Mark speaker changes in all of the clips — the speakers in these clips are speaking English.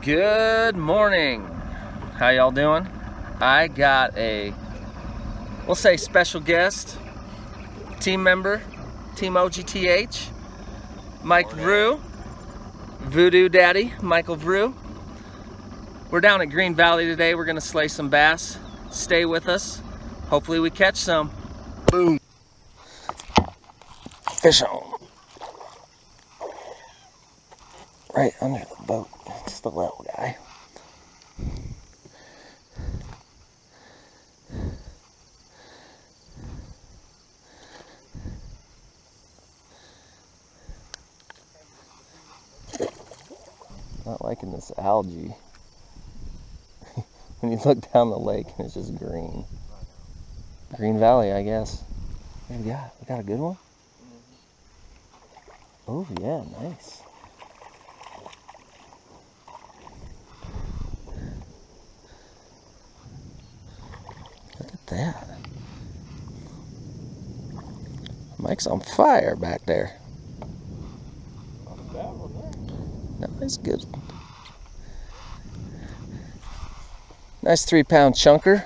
Speaker 1: Good morning. How y'all doing? I got a, we'll say special guest, team member, Team OGTH, Mike Vrew, Voodoo Daddy, Michael Vrew. We're down at Green Valley today. We're gonna slay some bass. Stay with us. Hopefully we catch some. Boom. Fish on. Right under the boat. Just the little guy. Not liking this algae. When you look down the lake and it's just green. Green Valley, I guess. What do we got? We got a good one? Oh yeah, nice. Look at that. Mike's on fire back there. No, that's good. Nice 3-pound chunker.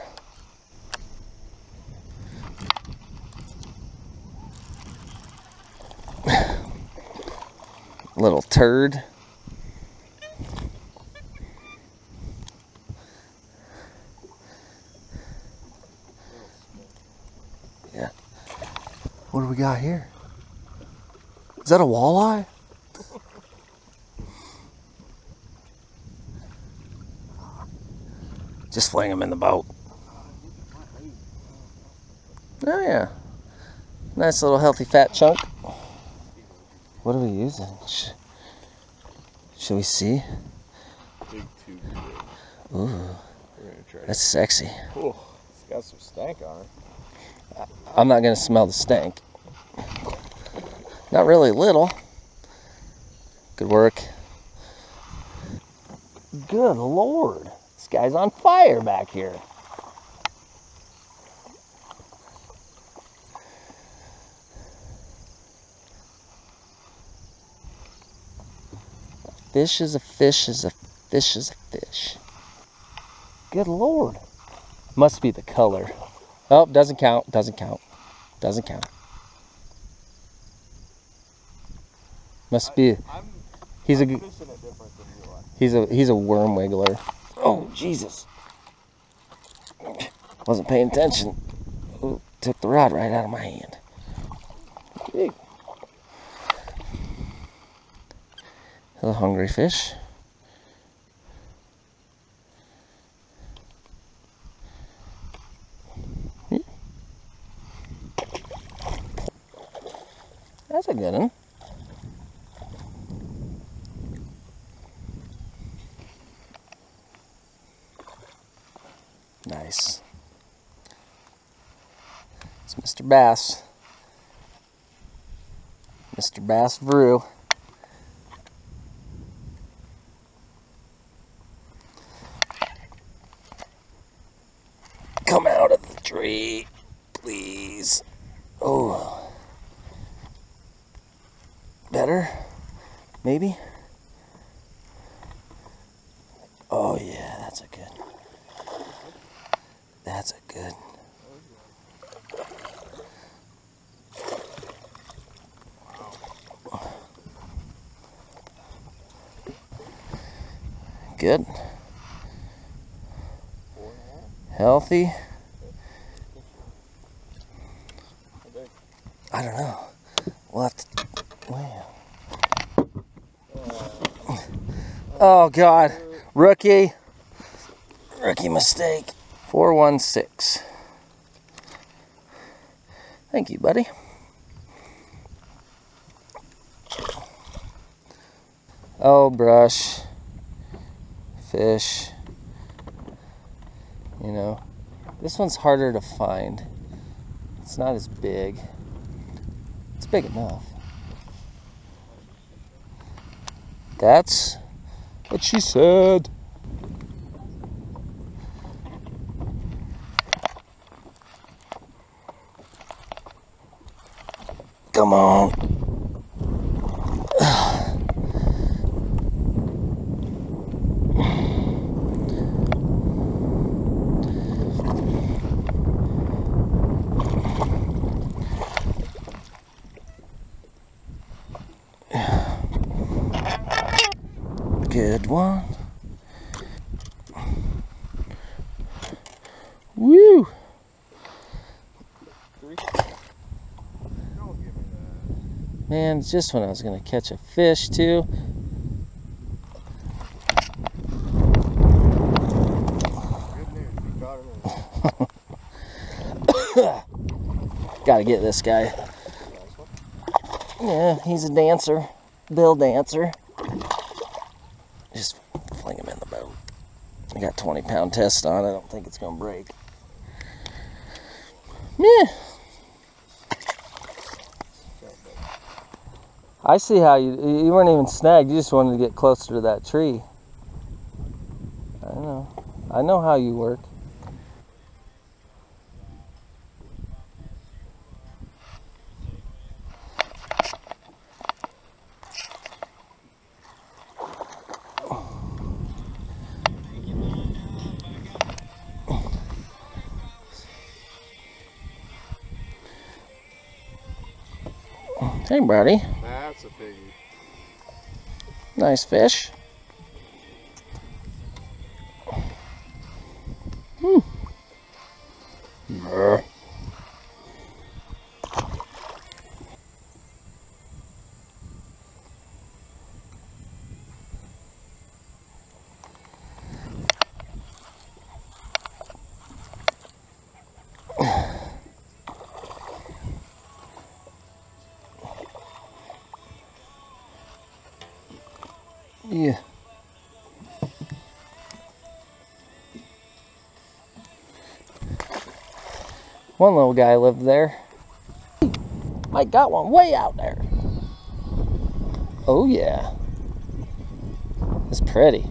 Speaker 1: Little turd. Yeah. What do we got here? Is that a walleye? Just fling them in the boat. Oh yeah. Nice little healthy fat chunk. What are we using? Should we see?
Speaker 2: Big tube.
Speaker 1: Ooh, that's sexy.
Speaker 2: Cool. It's got some stank on it.
Speaker 1: I'm not gonna smell the stank. Not really little. Good work. Good Lord. This guy's on fire back here. Fish is a fish is a fish is a fish. Good Lord. Must be the color. Oh, doesn't count, doesn't count, doesn't count. Must be. He's a worm wiggler. Oh Jesus! Wasn't paying attention. Ooh, took the rod right out of my hand. Big. Hello, hungry fish. That's a good one. Nice. It's Mr. Bass. Mr. Bass Vrew. Come out of the tree, please. Oh. Better? Maybe? Oh yeah, that's a good. That's a good. Good. Healthy. I don't know. We'll have to. Wow. Oh God. Rookie mistake. 416. Thank you, buddy. Oh, brush. Fish. You know, this one's harder to find. It's not as big. It's big enough. That's what she said. Come on. Good one. Woo! Man, just when I was gonna catch a fish too. Gotta get this guy. Yeah, he's a dancer. Bill Dancer. Just fling him in the boat. I got 20-pound test on. I don't think it's gonna break. Meh. I see how you weren't even snagged. You just wanted to get closer to that tree. I know how you work. Hey, buddy.
Speaker 2: That's a piggy.
Speaker 1: Nice fish. Yeah. One little guy lived there. Mike got one way out there. Oh yeah. It's pretty.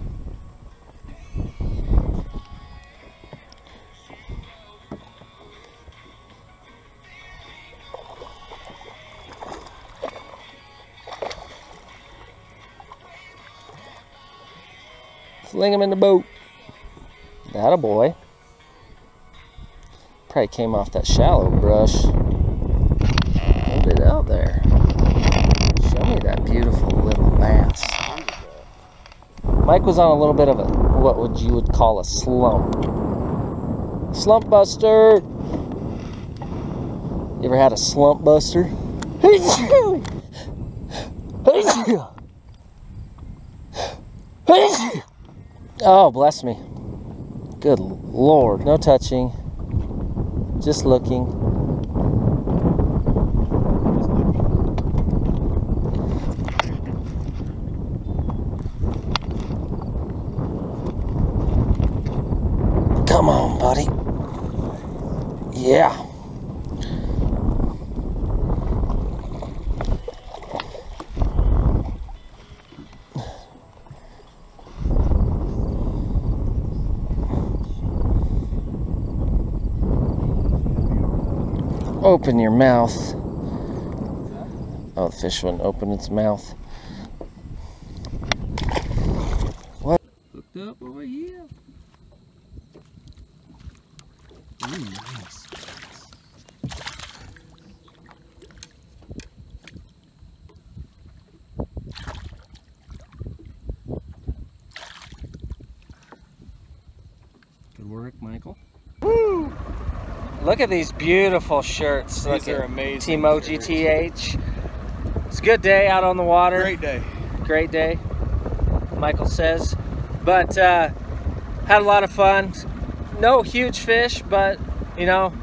Speaker 1: Fling him in the boat. That a boy. Probably came off that shallow brush. Hold it out there. Show me that beautiful little bass. Mike was on a little bit of a, what you would call a slump. Slump buster. You ever had a slump buster? Oh, bless me. Good Lord. No touching. Just looking. Come on, buddy. Yeah. Open your mouth. Oh, the fish wouldn't open its mouth. What? Hooked up over here. Ooh, nice. Good work, Michael. Woo! Look at these beautiful shirts.
Speaker 2: These are amazing.
Speaker 1: Team OGTH. It's a good day out on the water.
Speaker 2: Great day.
Speaker 1: Great day, Michael says. But had a lot of fun. No huge fish, but you know,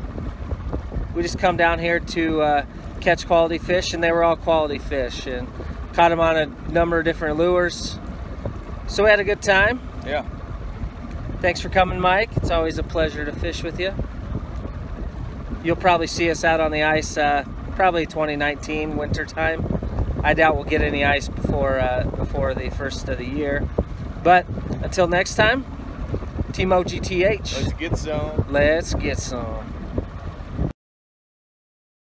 Speaker 1: we just come down here to catch quality fish, and they were all quality fish, and caught them on a number of different lures. So we had a good time.
Speaker 2: Yeah.
Speaker 1: Thanks for coming, Mike. It's always a pleasure to fish with you. You'll probably see us out on the ice probably 2019 winter time. I doubt we'll get any ice before the first of the year. But until next time, Team OGTH.
Speaker 2: Let's get some.
Speaker 1: Let's get some.